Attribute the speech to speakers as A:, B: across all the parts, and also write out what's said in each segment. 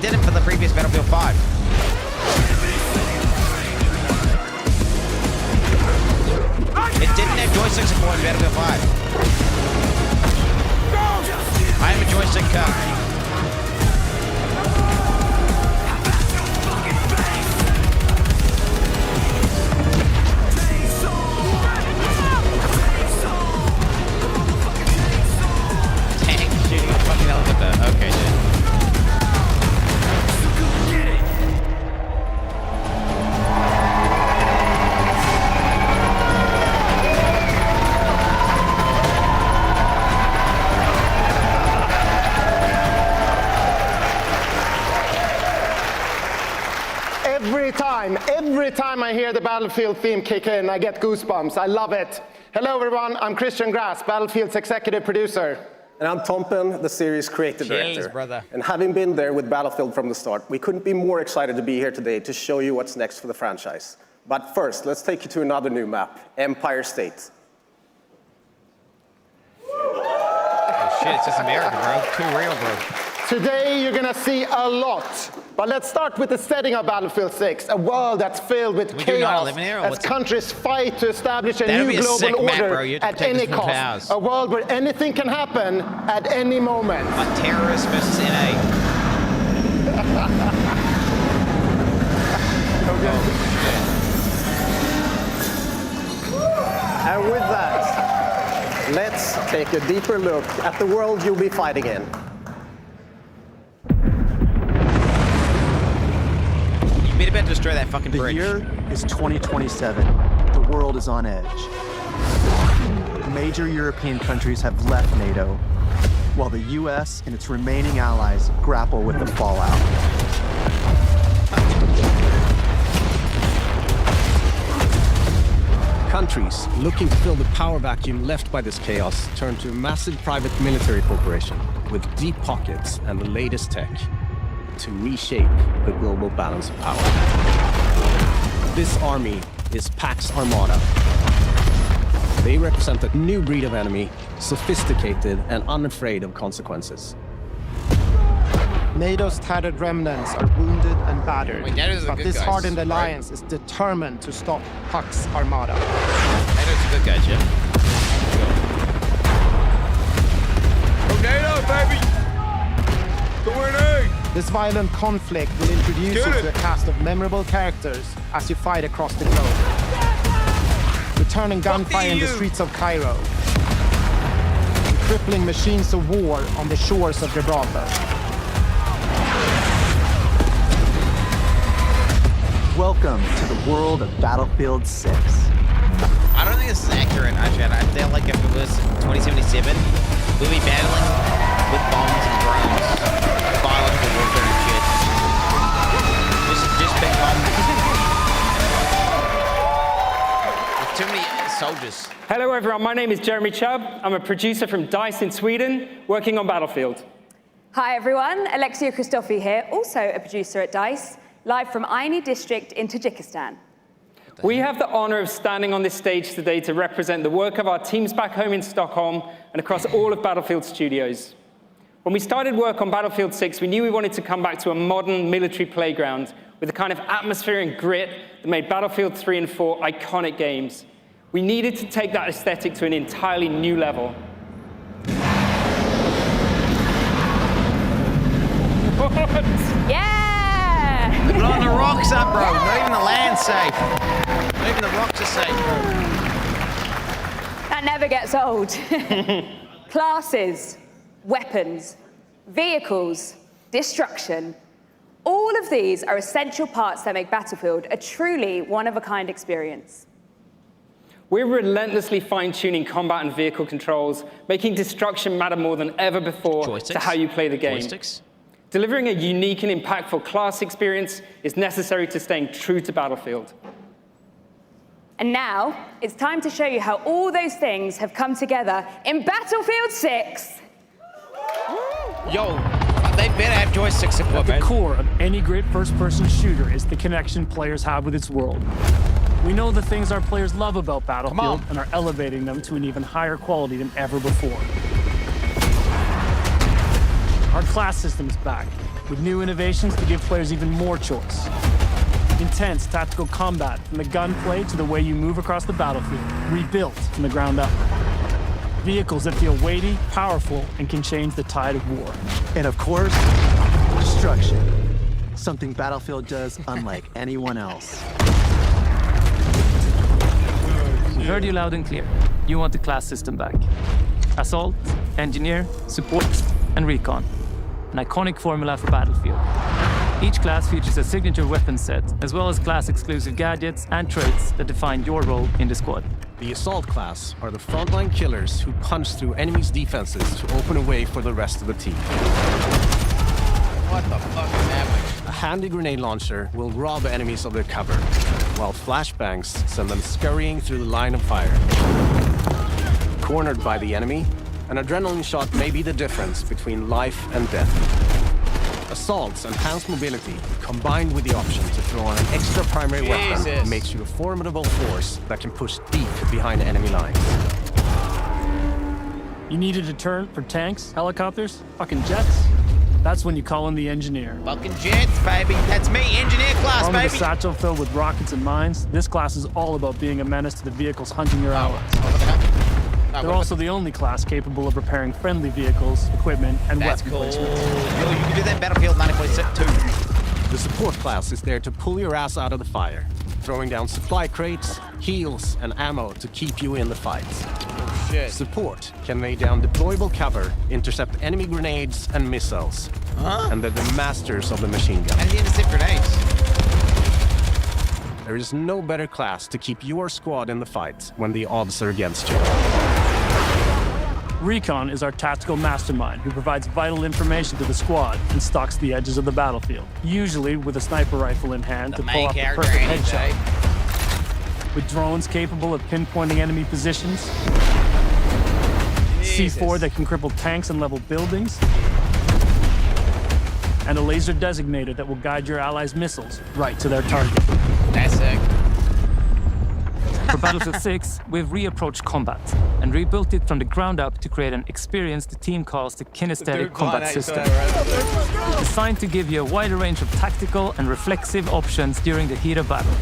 A: Did it for the previous Battlefield 5. It didn't have joystick support in Battlefield 5. I am a joystick cuck. Tank shooting a fucking helicopter. Okay, dude.
B: Every time I hear the Battlefield theme kick in, I get goosebumps. I love it. Hello, everyone. I'm Christian Grass, Battlefield's executive producer.
C: And I'm Tompen, the series creative director.
A: Brother.
C: And having been there with Battlefield from the start, we couldn't be more excited to be here today to show you what's next for the franchise. But first, let's take you to another new map, Empire State.
A: Oh shit, it's just America, bro. Too real, bro.
B: Today, you're gonna see a lot. But let's start with the setting of Battlefield 6, a world that's filled with chaos as countries fight to establish a new global order at any cost. A world where anything can happen at any moment.
A: Like terrorists versus NA.
C: And with that, let's take a deeper look at the world you'll be fighting in.
A: Better about to destroy that fucking bridge.
D: The year is 2027. The world is on edge. Major European countries have left NATO, while the US and its remaining allies grapple with the fallout.
E: Countries looking to fill the power vacuum left by this chaos turn to a massive private military corporation with deep pockets and the latest tech to reshape the global balance of power. This army is Pax Armada. They represent a new breed of enemy, sophisticated and unafraid of consequences.
F: NATO's tattered remnants are wounded and battered, but this hardened alliance is determined to stop Pax Armada.
A: NATO's a good guy, Jim.
G: Go NATO, baby! Go in!
F: This violent conflict will introduce you to a cast of memorable characters as you fight across the globe. Returning gunfire in the streets of Cairo. And crippling machines of war on the shores of Gibraltar.
D: Welcome to the world of Battlefield 6.
A: I don't think this is accurate, actually. I feel like if it was 2077, we'd be battling with bombs and drones. Biological warfare and shit. Just big bombs. There's too many soldiers.
H: Hello everyone, my name is Jeremy Chubb. I'm a producer from DICE in Sweden, working on Battlefield.
I: Hi everyone, Alexia Christofi here, also a producer at DICE, live from Aini district in Tajikistan.
H: We have the honor of standing on this stage today to represent the work of our teams back home in Stockholm and across all of Battlefield Studios. When we started work on Battlefield 6, we knew we wanted to come back to a modern military playground with the kind of atmosphere and grit that made Battlefield 3 and 4 iconic games. We needed to take that aesthetic to an entirely new level. What?
I: Yeah!
A: They're blowing the rocks up, bro. Not even the land's safe. Not even the rocks are safe, bro.
I: That never gets old. Classes, weapons, vehicles, destruction. All of these are essential parts that make Battlefield a truly one-of-a-kind experience.
H: We're relentlessly fine-tuning combat and vehicle controls, making destruction matter more than ever before to how you play the game. Delivering a unique and impactful class experience is necessary to staying true to Battlefield.
I: And now, it's time to show you how all those things have come together in Battlefield 6.
A: Yo, they better have joystick support, man.
J: At the core of any great first-person shooter is the connection players have with its world. We know the things our players love about Battlefield and are elevating them to an even higher quality than ever before. Our class system is back, with new innovations to give players even more choice. Intense tactical combat, from the gunplay to the way you move across the battlefield, rebuilt from the ground up. Vehicles that feel weighty, powerful, and can change the tide of war.
D: And of course, destruction. Something Battlefield does unlike anyone else.
K: We heard you loud and clear. You want the class system back. Assault, Engineer, Support, and Recon. An iconic formula for Battlefield. Each class features a signature weapon set, as well as class-exclusive gadgets and traits that define your role in the squad.
E: The Assault class are the frontline killers who punch through enemies' defenses to open a way for the rest of the team.
A: What the fuck is happening?
E: A handy grenade launcher will rob enemies of their cover, while flashbangs send them scurrying through the line of fire. Cornered by the enemy, an adrenaline shot may be the difference between life and death. Assault's enhanced mobility, combined with the option to throw on an extra primary weapon, makes you a formidable force that can push deep behind enemy lines.
J: You need a deterrent for tanks, helicopters, fucking jets? That's when you call in the Engineer.
A: Fucking jets, baby. That's me, Engineer class,
J: Armed
A: baby.
J: with a satchel filled with rockets and mines, this class is all about being a menace to the vehicles hunting your allies. They're also the only class capable of repairing friendly vehicles, equipment, and weapon placements.
A: Yo, you can do that in Battlefield 90.2.
E: The Support class is there to pull your ass out of the fire, throwing down supply crates, heals, and ammo to keep you in the fight.
A: Oh, shit.
E: Support can lay down deployable cover, intercept enemy grenades and missiles, and they're the masters of the machine gun.
A: How do you intercept grenades?
E: There is no better class to keep your squad in the fight when the odds are against you.
J: Recon is our tactical mastermind who provides vital information to the squad and stalks the edges of the battlefield, usually with a sniper rifle in hand to pull off the perfect headshot. With drones capable of pinpointing enemy positions, C4 that can cripple tanks and level buildings, and a laser designator that will guide your allies' missiles right to their target.
A: That's sick.
K: For Battlefield 6, we've reapproached combat and rebuilt it from the ground up to create an experience the team calls the kinesthetic combat system. Designed to give you a wider range of tactical and reflexive options during the heat of battle.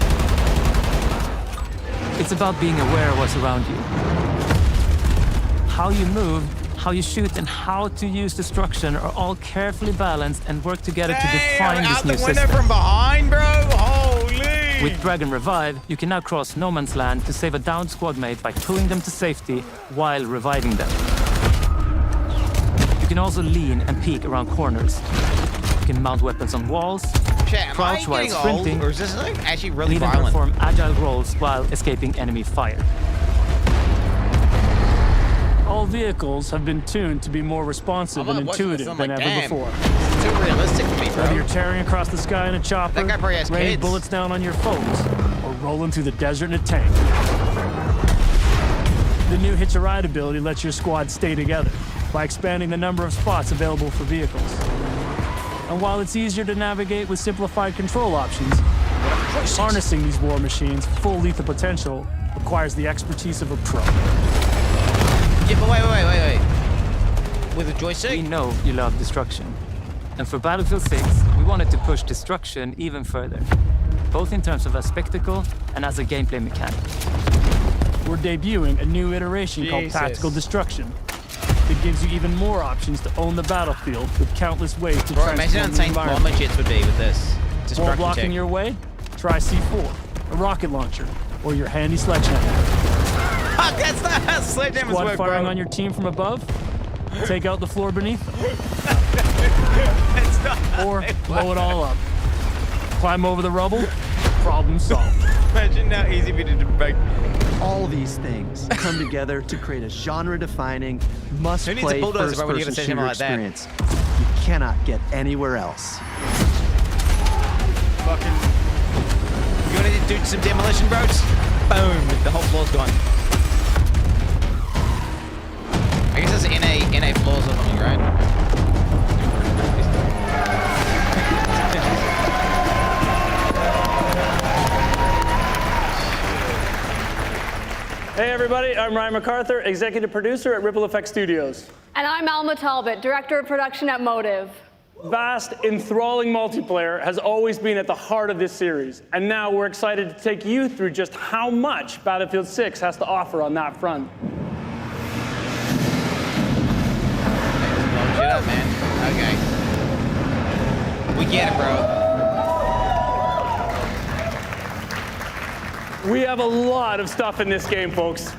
K: It's about being aware of what's around you. How you move, how you shoot, and how to use destruction are all carefully balanced and work together to define this new system.
A: From behind, bro. Holy!
K: With Dragon Revive, you can now cross no man's land to save a downed squad mate by pulling them to safety while reviving them. You can also lean and peek around corners. You can mount weapons on walls, crouch while sprinting,
A: or is this like actually really
K: lead and
A: violent?
K: perform agile rolls while escaping enemy fire.
J: All vehicles have been tuned to be more responsive and intuitive than ever before.
A: It's too realistic for me, bro.
J: Whether you're tearing across the sky in a chopper,
A: That guy probably has
J: raining
A: kids.
J: bullets down on your foes, or rolling through the desert in a tank. The new Hitch a Ride ability lets your squad stay together by expanding the number of spots available for vehicles. And while it's easier to navigate with simplified control options, harnessing these war machines' full lethal potential requires the expertise of a pro.
A: Yeah, but wait. With a joystick?
K: We know you love destruction. And for Battlefield 6, we wanted to push destruction even further, both in terms of a spectacle and as a gameplay mechanic.
J: We're debuting a new iteration called Tactical Destruction. It gives you even more options to own the battlefield with countless ways to transform
A: imagine how insane bomber jets would be with this.
J: Wall blocking your way? Try C4, a rocket launcher, or your handy sledgehammer.
A: Fuck, that's not how sledgehammers
J: Squad
A: work,
J: firing
A: bro.
J: on your team from above? Take out the floor beneath them. Or blow it all up. Climb over the rubble, problem solved.
A: Imagine how easy it is to break.
D: All these things come together to create a genre-defining, must-play first-person shooter experience you cannot get anywhere else.
A: Fucking. You want to do some demolition, bros? Boom! The whole floor's gone. I guess it's NA floors or something, right?
J: Hey everybody, I'm Ryan MacArthur, executive producer at Ripple Effect Studios.
L: And I'm Alma Talbot, director of production at Motive.
J: Vast, enthralling multiplayer has always been at the heart of this series, and now we're excited to take you through just how much Battlefield 6 has to offer on that front.
A: Shit up, man. Okay. We get it, bro.
J: We have a lot of stuff in this game, folks.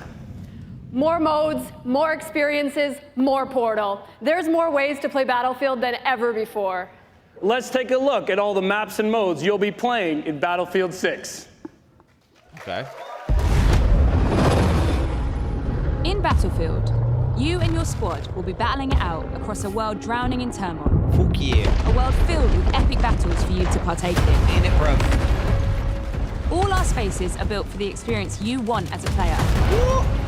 L: More modes, more experiences, more Portal. There's more ways to play Battlefield than ever before.
J: Let's take a look at all the maps and modes you'll be playing in Battlefield 6.
A: Okay.
M: In Battlefield, you and your squad will be battling it out across a world drowning in turmoil.
A: Fuck yeah.
M: A world filled with epic battles for you to partake in.
A: In it, bro.
M: All our spaces are built for the experience you want as a player.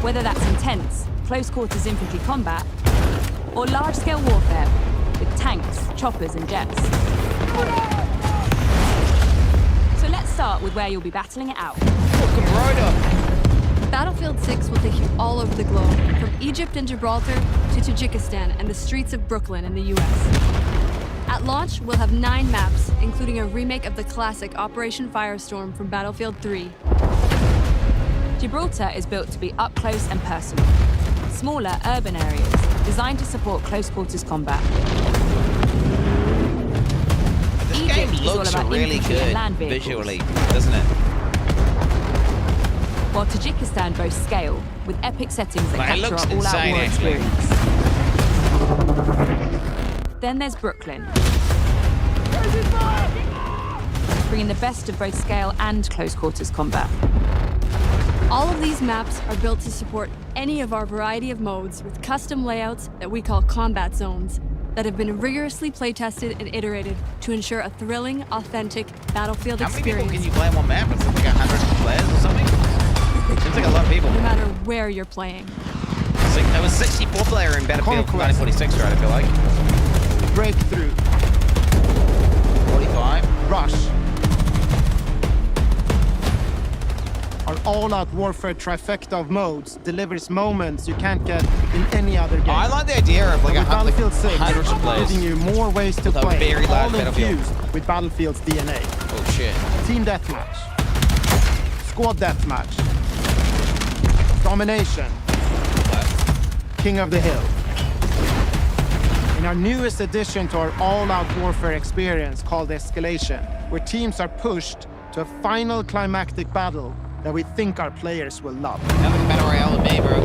M: Whether that's intense, close quarters infantry combat, or large-scale warfare with tanks, choppers, and jets. So let's start with where you'll be battling it out.
A: Fucking right up.
N: Battlefield 6 will take you all over the globe, from Egypt and Gibraltar to Tajikistan and the streets of Brooklyn in the US. At launch, we'll have 9 maps, including a remake of the classic Operation Firestorm from Battlefield 3.
M: Gibraltar is built to be up close and personal. Smaller urban areas designed to support close quarters combat.
A: This
M: Egypt
A: game
M: is all
A: looks
M: about
A: really
M: infantry and
A: good
M: land vehicles.
A: visually, doesn't it?
M: While Tajikistan boasts scale, with epic settings that
A: Like, it
M: capture
A: looks
M: our all-out
A: insane,
M: war
A: actually.
M: experience. Then there's Brooklyn. Bringing the best of both scale and close quarters combat.
N: All of these maps are built to support any of our variety of modes with custom layouts that we call combat zones that have been rigorously play-tested and iterated to ensure a thrilling, authentic Battlefield
A: How many
N: experience.
A: people can you play on one map? Is it like 100 players or something? Seems like a lot of people.
N: No matter where you're playing.
A: There was 64 player in Battlefield 1946, right? I feel like.
F: Breakthrough.
A: 45.
F: Rush. Our all-out warfare trifecta of modes delivers moments you can't get in any other game.
A: I like the idea of like
F: with Battlefield 6,
A: hundreds of players.
F: giving you more ways to
A: With a
F: play,
A: very
F: all
A: large Battlefield.
F: infused with Battlefield's DNA.
A: Oh shit.
F: Team deathmatch, squad deathmatch, domination, King of the Hill. In our newest addition to our all-out warfare experience called Escalation, where teams are pushed to a final climactic battle that we think our players will love.
A: That was Battle Royale with me, bro.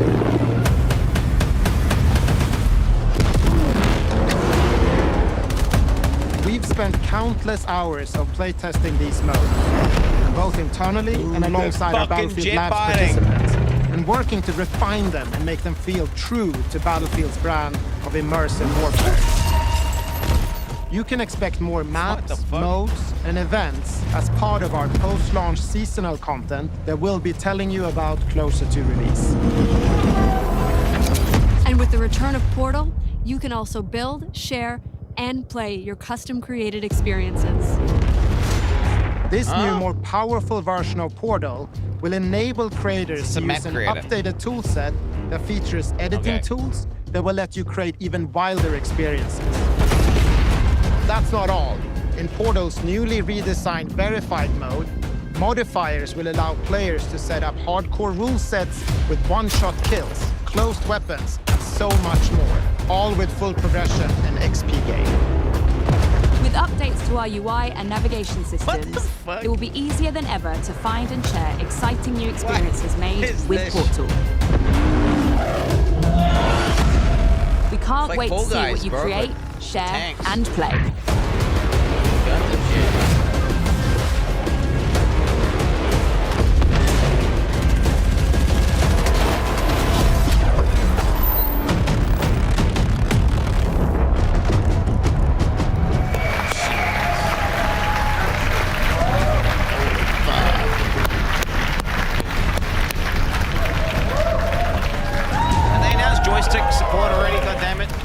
F: We've spent countless hours of playtesting these modes, both internally and alongside our Battlefield Labs participants, and working to refine them and make them feel true to Battlefield's brand of immersive warfare. You can expect more maps, modes, and events as part of our post-launch seasonal content that we'll be telling you about closer to release.
N: And with the return of Portal, you can also build, share, and play your custom-created experiences.
F: This new, more powerful version of Portal will enable creators to use an updated toolset that features editing tools that will let you create even wilder experiences. That's not all. In Portal's newly redesigned Verified mode, modifiers will allow players to set up hardcore rule sets with one-shot kills, closed weapons, and so much more, all with full progression and XP gain.
M: With updates to our UI and navigation systems, it will be easier than ever to find and share exciting new experiences made with Portal. We can't wait to see what you create, share, and play.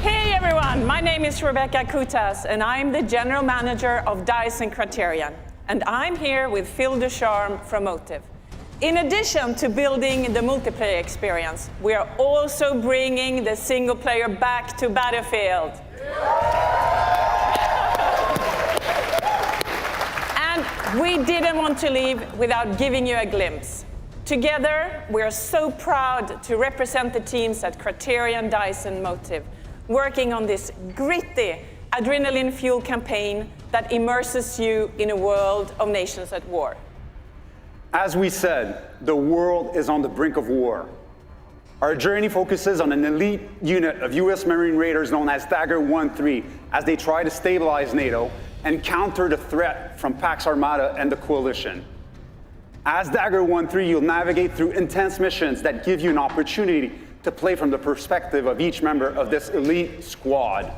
O: Hey everyone, my name is Rebecca Kutas and I'm the General Manager of DICE and Criterion. And I'm here with Phil Ducharme from Motive. In addition to building the multiplayer experience, we are also bringing the single player back to Battlefield. We didn't want to leave without giving you a glimpse. Together, we are so proud to represent the teams at Criterion, DICE, and Motive, working on this gritty, adrenaline-fueled campaign that immerses you in a world of nations at war.
P: As we said, the world is on the brink of war. Our journey focuses on an elite unit of US Marine Raiders known as Dagger 1-3 as they try to stabilize NATO and counter the threat from Pax Armada and the Coalition. As Dagger 1-3, you'll navigate through intense missions that give you an opportunity to play from the perspective of each member of this elite squad.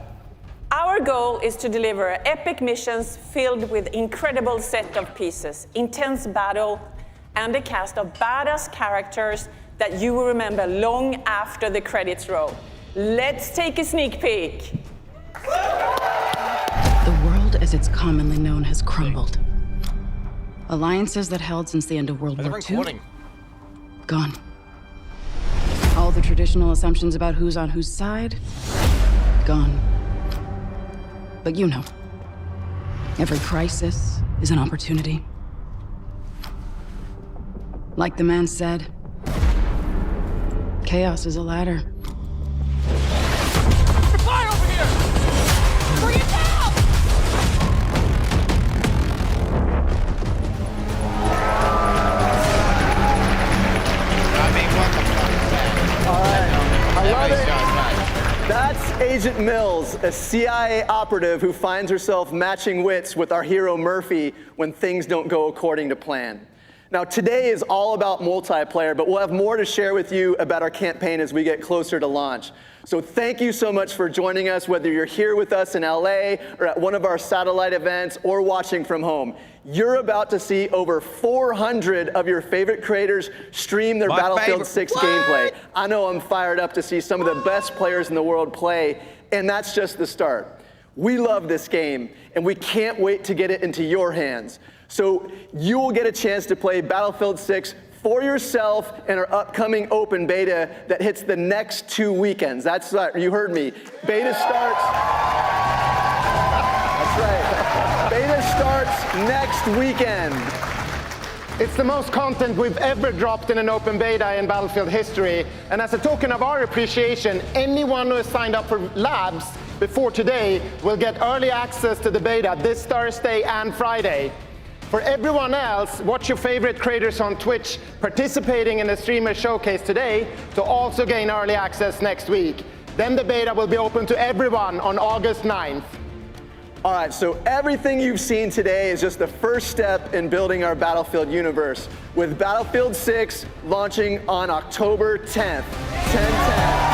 O: Our goal is to deliver epic missions filled with incredible set of pieces, intense battle, and a cast of badass characters that you will remember long after the credits roll. Let's take a sneak peek.
Q: The world as it's commonly known has crumbled. Alliances that held since the end of World War II, gone. All the traditional assumptions about who's on whose side, gone. But you know, every crisis is an opportunity. Like the man said, chaos is a ladder.
G: Fire over here! Bring it down!
D: I love it. That's Agent Mills, a CIA operative who finds herself matching wits with our hero Murphy when things don't go according to plan. Now, today is all about multiplayer, but we'll have more to share with you about our campaign as we get closer to launch. So thank you so much for joining us, whether you're here with us in LA or at one of our satellite events or watching from home. You're about to see over 400 of your favorite creators stream their Battlefield 6 gameplay. I know I'm fired up to see some of the best players in the world play, and that's just the start. We love this game, and we can't wait to get it into your hands. So you will get a chance to play Battlefield 6 for yourself in our upcoming open beta that hits the next 2 weekends. That's right, you heard me. Beta starts, that's right. Beta starts next weekend.
B: It's the most content we've ever dropped in an open beta in Battlefield history. And as a token of our appreciation, anyone who has signed up for labs before today will get early access to the beta this Thursday and Friday. For everyone else, watch your favorite creators on Twitch participating in the streamer showcase today to also gain early access next week. Then the beta will be open to everyone on August 9th.
D: All right, so everything you've seen today is just the first step in building our Battlefield universe, with Battlefield 6 launching on October 10th, 10/10.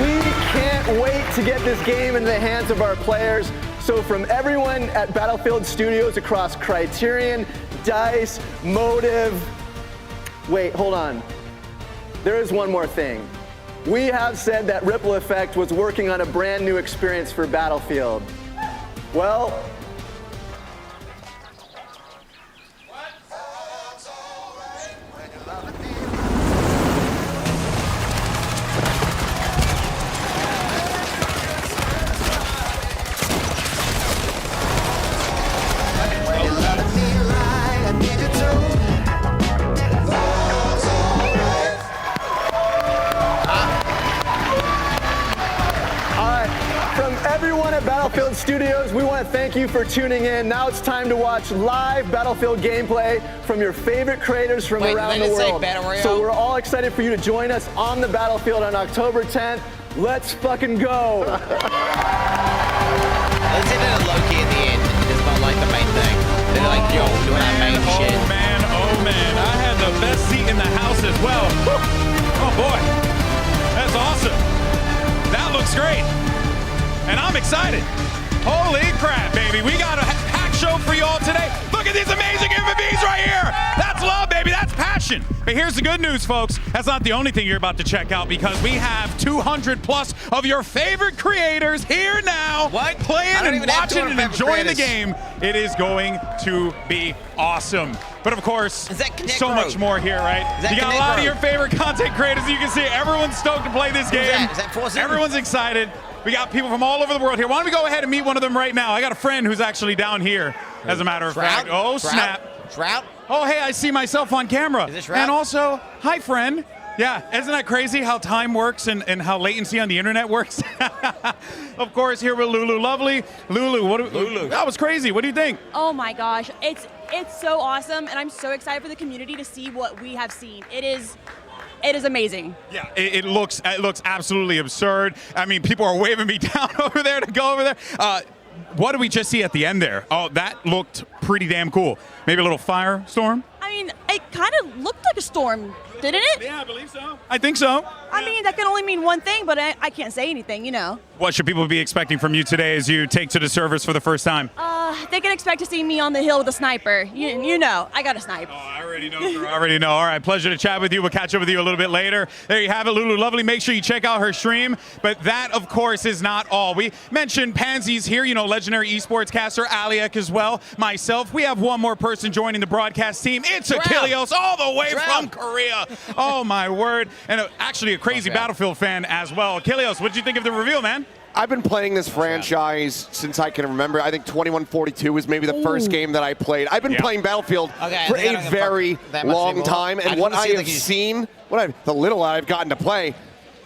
D: We can't wait to get this game into the hands of our players. So from everyone at Battlefield Studios across Criterion, DICE, Motive, wait, hold on. There is one more thing. We have said that Ripple Effect was working on a brand new experience for Battlefield. Well, Battlefield Studios, we want to thank you for tuning in. Now it's time to watch live Battlefield gameplay from your favorite creators from around the world. So we're all excited for you to join us on the Battlefield on October 10th. Let's fucking go.
A: Let's hit it a low-key at the end. It's not like the main thing. They're like, yo, doing our main shit.
R: Oh man, I had the best seat in the house as well. Oh boy, that's awesome. That looks great. And I'm excited. Holy crap, baby. We got a packed show for you all today. Look at these amazing MVPs right here. That's love, baby. That's passion. But here's the good news, folks. That's not the only thing you're about to check out, because we have 200 plus of your favorite creators here now.
A: What?
R: Playing and watching and enjoying the game. It is going to be awesome. But of course, so much more here, right? You got a lot of your favorite content creators. You can see everyone's stoked to play this game.
A: Is that Forza?
R: Everyone's excited. We got people from all over the world here. Why don't we go ahead and meet one of them right now? I got a friend who's actually down here, as a matter of fact. Oh, snap.
A: Trout?
R: Oh, hey, I see myself on camera.
A: Is this Trout?
R: And also, hi, friend. Yeah, isn't that crazy how time works and how latency on the internet works? Of course, here with Lulu Lovely. Lulu, that was crazy. What do you think?
S: Oh my gosh, it's so awesome, and I'm so excited for the community to see what we have seen. It is amazing.
R: Yeah, it looks absolutely absurd. I mean, people are waving me down over there to go over there. What did we just see at the end there? Oh, that looked pretty damn cool. Maybe a little firestorm?
S: I mean, it kind of looked like a storm, didn't it?
R: Yeah, I believe so. I think so.
S: I mean, that can only mean one thing, but I can't say anything, you know.
R: What should people be expecting from you today as you take to the servers for the first time?
S: They can expect to see me on the hill with a sniper. You know, I got a snipe.
R: Oh, I already know, girl. I already know. All right, pleasure to chat with you. We'll catch up with you a little bit later. There you have it, Lulu Lovely. Make sure you check out her stream. But that, of course, is not all. We mentioned Pansy's here, you know, legendary esports caster, Aliak as well. Myself, we have one more person joining the broadcast team. It's Achilles, all the way from Korea. Oh, my word. And actually a crazy Battlefield fan as well. Achilles, what did you think of the reveal, man?
T: I've been playing this franchise since I can remember. I think 2142 was maybe the first game that I played. I've been playing Battlefield for a very long time, and what I have seen, the little I've gotten to play,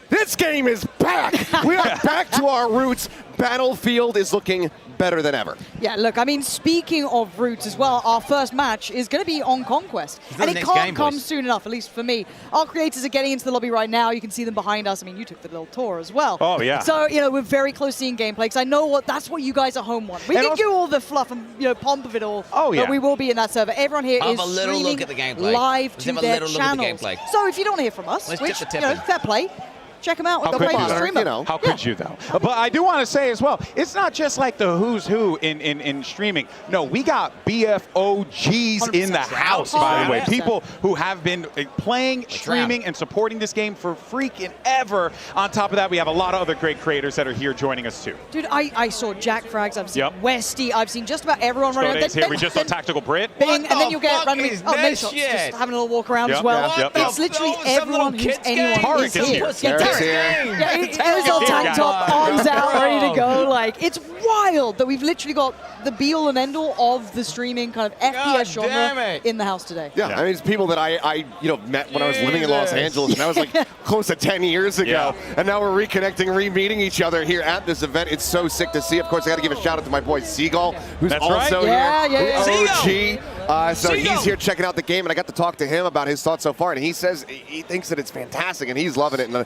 T: this game is back. We are back to our roots. Battlefield is looking better than ever.
U: Yeah, look, I mean, speaking of roots as well, our first match is going to be on Conquest. And it can't come soon enough, at least for me. Our creators are getting into the lobby right now. You can see them behind us. I mean, you took the little tour as well.
R: Oh, yeah.
U: So, you know, we're very close to seeing gameplay because I know that's what you guys at home want. We can do all the fluff and, you know, pomp of it all.
R: Oh, yeah.
U: But we will be in that server. Everyone here is
A: a little look at the gameplay.
U: Live to their channels. So if you don't want to hear from us, which, you know, fair play, check them out with the live streamer.
R: How could you, though? But I do want to say as well, it's not just like the who's who in streaming. No, we got BFOGs in the house, by the way. People who have been playing, streaming, and supporting this game for freaking ever. On top of that, we have a lot of other great creators that are here joining us, too.
U: Dude, I saw Jack Frags, I've seen Westy, I've seen just about everyone running around.
R: Here. We just saw Tactical Brit.
U: Bing, and then you'll get randomly, Nayshots, just having a little walk around as well. It's literally everyone who's anyone is here. Yeah, it is all tank top, arms out, ready to go. Like, it's wild that we've literally got the be-all and end-all of the streaming kind of FPS genre in the house today.
T: Yeah, I mean, it's people that I met when I was living in Los Angeles, and that was like close to 10 years ago. And now we're reconnecting, re-meeting each other here at this event. It's so sick to see. Of course, I got to give a shout out to my boy Seagull, who's also here. OG. So he's here checking out the game, and I got to talk to him about his thoughts so far, and he says he thinks that it's fantastic, and he's loving it. And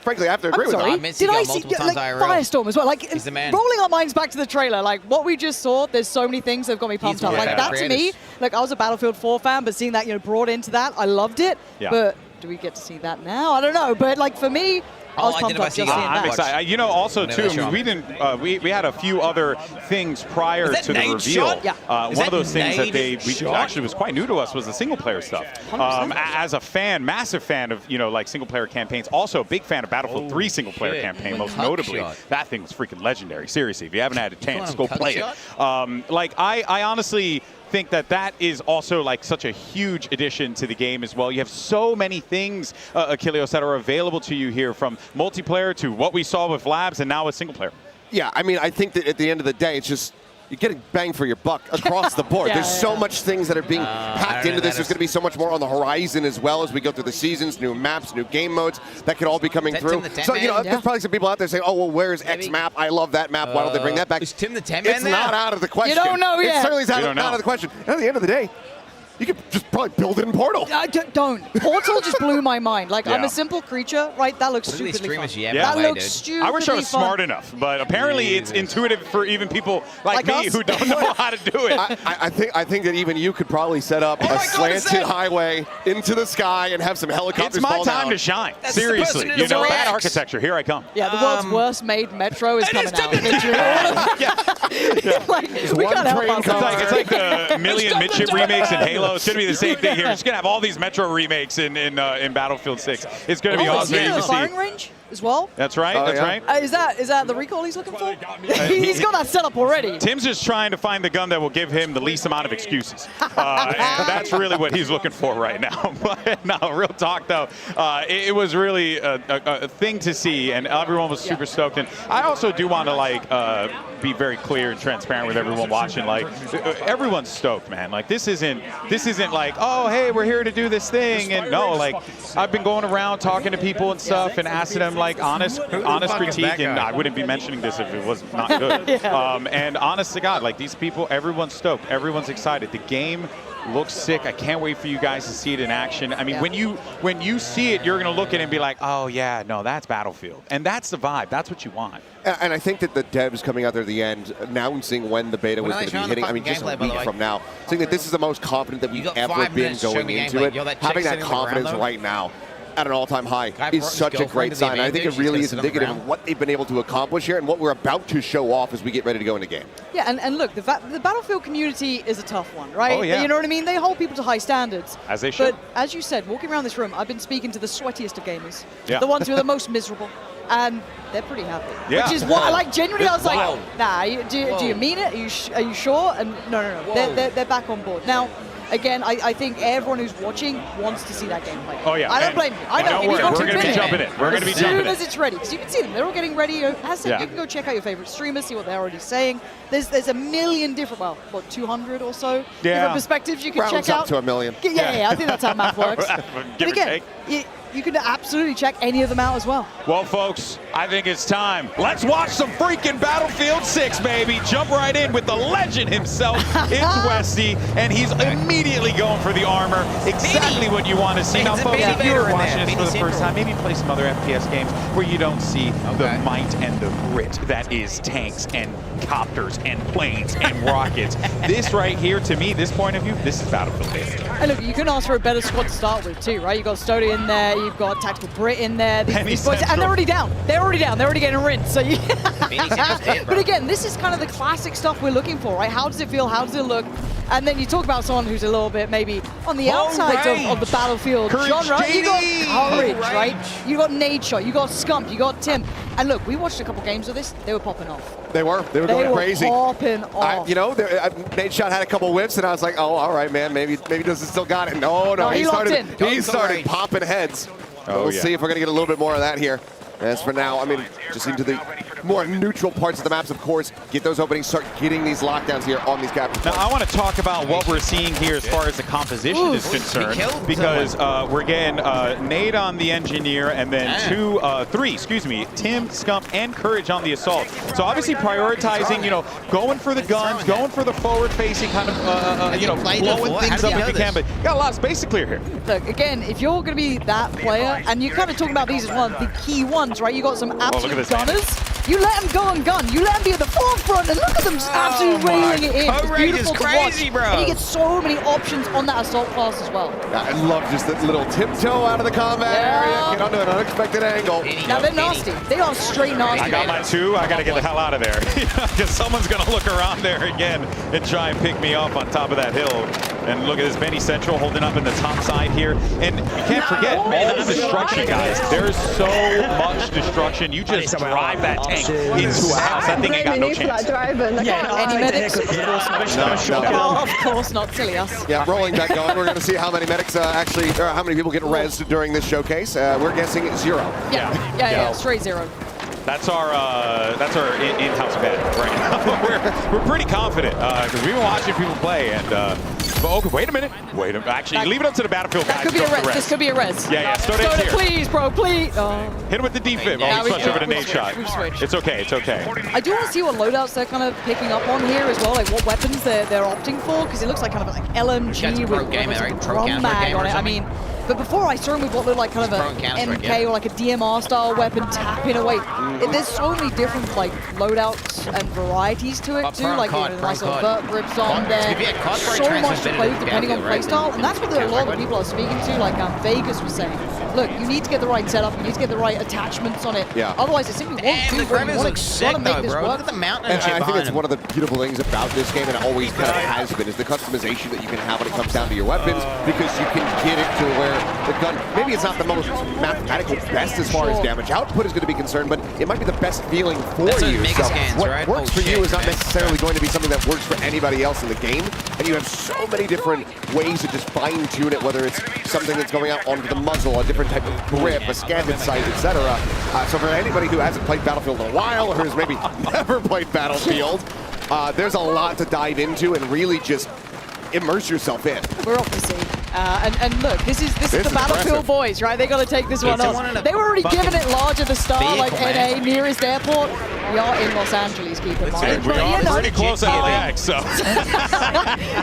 T: frankly, I have to agree with him.
U: Did I see Firestorm as well? Like, rolling our minds back to the trailer, like what we just saw, there's so many things that have got me pumped up. Like that to me, like I was a Battlefield 4 fan, but seeing that, you know, brought into that, I loved it. But do we get to see that now? I don't know. But like for me, I was pumped up just seeing that.
R: I'm excited. You know, also too, we didn't. We had a few other things prior to the reveal. One of those things that actually was quite new to us was the single player stuff. As a fan, massive fan of like single player campaigns. Also a big fan of Battlefield 3 single player campaign, most notably. That thing was freaking legendary. Seriously, if you haven't had a chance, go play it. I honestly think that is also like such a huge addition to the game as well. You have so many things, Achilles, that are available to you here, from multiplayer to what we saw with Labs and now with single player.
T: Yeah, I mean, I think that at the end of the day, it's just you're getting bang for your buck across the board. There's so much things that are being packed into this. There's going to be so much more on the horizon as well as we go through the seasons, new maps, new game modes that could all be coming through. So, there's probably some people out there saying, oh, well, where's X map? I love that map. Why don't they bring that back?
A: Is Tim the 10 Man
T: It's not out of the question.
U: You don't know yet.
T: It certainly is out of the question. And at the end of the day, you could just probably build it in Portal.
U: Don't. Portal just blew my mind. Like, I'm a simple creature, right? That looks stupidly fun. That looks stupidly
R: I wish I was smart enough, but apparently it's intuitive for even people like me who don't know how to do it.
T: I think that even you could probably set up a slanted highway into the sky and have some helicopters
R: It's my
T: fall
R: time
T: down.
R: to shine. Seriously. Bad architecture. Here I come.
U: Yeah, the world's worst made metro is coming out. We can't help ourselves.
R: It's like the Million Midship remakes in Halo. It's going to be the same thing here. It's going to have all these Metro remakes in Battlefield 6. It's going to be awesome.
U: The firing range? as well.
R: That's right. That's right.
U: Is that the recall he's looking for? He's got that set up already.
R: Tim's just trying to find the gun that will give him the least amount of excuses. And that's really what he's looking for right now. But no, real talk though, it was really a thing to see, and everyone was super stoked. And I also do want to be very clear and transparent with everyone watching. Like, everyone's stoked, man. Like, this isn't like, oh, hey, we're here to do this thing. And no, like, I've been going around talking to people and stuff and asking them like honest critique, and I wouldn't be mentioning this if it was not good. And honest to God, like, these people, everyone's stoked, everyone's excited. The game looks sick. I can't wait for you guys to see it in action. I mean, when you see it, you're going to look at it and be like, oh yeah, no, that's Battlefield. And that's the vibe. That's what you want.
T: And I think that the devs coming out there at the end, announcing when the beta was going to be hitting, I mean, just a week from now, saying that this is the most confident that we've ever been going into it. Having that confidence right now at an all-time high is such a great sign. I think it really is indicative of what they've been able to accomplish here and what we're about to show off as we get ready to go into game.
U: Yeah, and look, the Battlefield community is a tough one, right?
R: Oh, yeah.
U: You know what I mean? They hold people to high standards.
R: As they should.
U: But as you said, walking around this room, I've been speaking to the sweatiest of gamers.
R: Yeah.
U: The ones who are the most miserable. And they're pretty happy.
R: Yeah.
U: Which is what, like, genuinely, I was like,
R: Wow.
U: nah, do you mean it? Are you sure? And no. They're back on board. Now, again, I think everyone who's watching wants to see that gameplay.
R: Oh, yeah.
U: I don't blame you. I know.
R: Don't worry, we're going to be jumping it. We're going to be jumping it.
U: As soon as it's ready, because you can see them. They're all getting ready. As I said, you can go check out your favorite streamers, see what they're already saying. There's a million different, 200 or so different perspectives you can check out.
T: Up to a million.
U: Yeah, I think that's how math works. But again, you can absolutely check any of them out as well.
R: Well, folks, I think it's time. Let's watch some freaking Battlefield 6, baby. Jump right in with the legend himself. It's Westy, and he's immediately going for the armor. Exactly what you want to see. Now, folks, if you're watching this for the first time, maybe play some other FPS games where you don't see the might and the grit that is tanks and copters and planes and rockets. This right here, to me, this point of view, this is Battlefield 8.
U: And look, you can ask for a better squad to start with too, right? You've got Stody in there, you've got Tactical Brit in there. These boys, and they're already down. They're already getting rinsed. So but again, this is kind of the classic stuff we're looking for, right? How does it feel? How does it look? And then you talk about someone who's a little bit maybe on the outside of the Battlefield genre. You got Courage, right? You got Nadeshot, you got Scump, you got Tim. And look, we watched a couple games of this. They were popping off.
T: They were going crazy.
U: Popping off.
T: Nadeshot had a couple whiffs, and I was like, oh, all right, man, maybe doesn't still got it. No, he started popping heads. We'll see if we're going to get a little bit more of that here. As for now, I mean, just into the more neutral parts of the maps, of course, get those openings, start getting these lockdowns here on these capture points.
R: Now, I want to talk about what we're seeing here as far as the composition is concerned, because we're getting Nade on the engineer, and then three, Tim, Scump, and Courage on the assault. So obviously prioritizing, going for the guns, going for the forward-facing kind of, blowing things up if you can, but you got a lot of space to clear here.
U: Look, again, if you're going to be that player, and you're kind of talking about these as one of the key ones, right? You got some absolute gunners. You let them go on gun. You let them be at the forefront, and look at them just absolutely railing it in. It's beautiful to watch.
A: Bro.
U: And you get so many options on that assault class as well.
T: I love just that little tiptoe out of the combat area, get onto an unexpected angle.
U: Now they're nasty. They are straight nasty.
R: I got mine too. I got to get the hell out of there, because someone's going to look around there again and try and pick me off on top of that hill. And look at this, Benny Central holding up in the top side here. And you can't forget all the destruction, guys. There's so much destruction. You just drive that tank into a house. That thing ain't got no chance.
U: Any medics? Of course not. Silly us.
T: Yeah, rolling back on. We're going to see how many medics how many people get rezzed during this showcase. We're guessing 0.
U: Yeah, straight 0.
R: That's our in-house bet right now. we're pretty confident because we've been watching people play, and okay, wait a minute. Actually, leave it up to the Battlefield guys.
U: Could be a res. This could be a res.
R: Yeah. Stoda,
U: please, bro, please.
R: Hit him with the defib. We switched over to Nade shot. It's okay.
U: I do want to see what loadouts they're kind of picking up on here as well, like what weapons they're opting for, because it looks like kind of like LMG with a drum mag on it. I mean, but before I saw him with what looked like kind of an MK or like a DMR style weapon tapping away. There's so many different like loadouts and varieties to it too, like a nice little vert grips on there. So much to play with depending on playstyle, and that's what a lot of people are speaking to, like Vegas was saying. look, you need to get the right setup, you need to get the right attachments on it.
T: Yeah.
U: Otherwise, it simply won't do
A: the
U: what you
A: graphics
U: want
A: look
U: to
A: sick
U: make
A: though,
U: this
A: bro.
U: work.
A: Look at the mountain
T: And
A: shit
T: I think
A: behind
T: it's
A: him.
T: one of the beautiful things about this game, and it always kind of has been, is the customization that you can have when it comes down to your weapons, because you can get it to where the gun, maybe it's not the most mathematical best as far as damage output is going to be concerned, but it might be the best feeling for
A: That's
T: you.
A: mega
T: So
A: scans,
T: what
A: right?
T: works
A: Oh,
T: for
A: shit,
T: you is not
A: man.
T: necessarily going to be something that works for anybody else in the game, and you have so many different ways to just fine-tune it, whether it's something that's going out onto the muzzle, a different type of grip, a scanted sight, etc. So for anybody who hasn't played Battlefield in a while, or who's maybe never played Battlefield, there's a lot to dive into and really just immerse yourself in.
U: We're off to see. And look, this is the Battlefield
T: impressive.
U: boys, right? They got to take this one on. They were already giving it large at the start, like NA, nearest airport. We are in Los Angeles, keep in mind.
R: We are pretty close at LAX, so.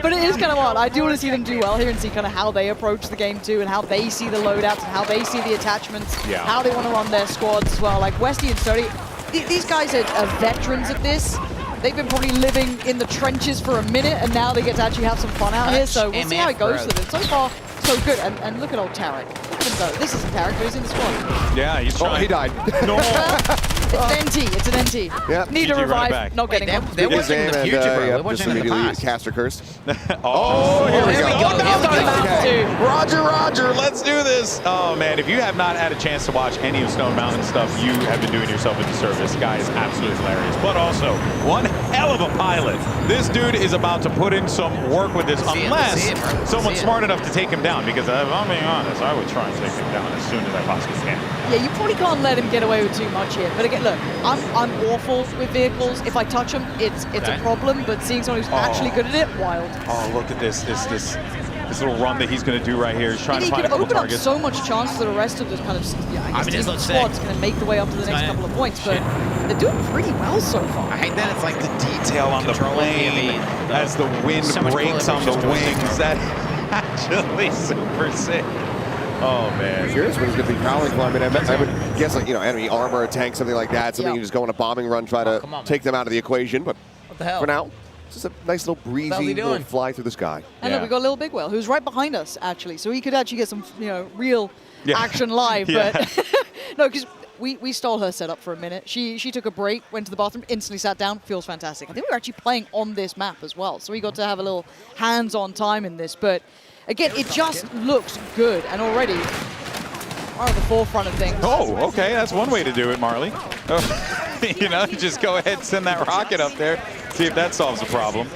U: But it is kind of odd. I do want to see them do well here and see kind of how they approach the game too, and how they see the loadouts, and how they see the attachments, how they want to run their squads as well. Like Westy and Sturdy, these guys are veterans at this. They've been probably living in the trenches for a minute, and now they get to actually have some fun out here. So we'll see how it goes for them. So far, so good. And look at old Tarek. Look at him go. This isn't Tarek, but he's in the squad.
R: Yeah, he's trying.
T: Oh, he died.
R: No.
U: It's an NT. It's an NT.
T: Yep.
U: Need a
R: GG,
U: revive.
R: back.
U: Not getting one.
A: They're watching in the future, bro. They're watching in the past.
T: Caster cursed.
R: Oh, here we
A: there
R: go.
A: we go. There we go.
R: Roger, let's do this. Oh, man, if you have not had a chance to watch any of Stone Mountain stuff, you have been doing yourself a disservice. This guy is absolutely hilarious. But also, one hell of a pilot. This dude is about to put in some work with this, unless someone's smart enough to take him down. Because if I'm being honest, I would try and take him down as soon as I possibly can.
U: Yeah, you probably can't let him get away with too much here. But again, look, I'm awful with vehicles. If I touch them, it's a problem. But seeing someone who's actually good at it, wild.
R: Oh, look at this little run that he's going to do right here. He's trying to find a couple
U: targets. He could open up
R: targets.
U: so much chance for the rest of this kind of squad's going to make the way up to the next couple of points. But they're doing pretty well so far.
A: I hate that it's like the
R: Detail on the plane as the wind breaks on the wings. That actually super sick. Oh man!
T: Curious what he's going to be prowling for. I mean, I would guess like enemy armor, a tank, something like that. Something you just go on a bombing run, try to take them out of the equation. But
A: what the hell?
T: For now, it's just a nice little breezy little fly through the sky.
U: And look, we got Little Big Whale, who's right behind us actually, so he could actually get some real action live. But no, because we stole her setup for a minute. She took a break, went to the bathroom, instantly sat down. Feels fantastic. I think we were actually playing on this map as well, so we got to have a little hands-on time in this. But again, it just looks good, and already are at the forefront of things.
R: Oh, okay, that's one way to do it, Marley. Just go ahead and send that rocket up there, see if that solves the problem.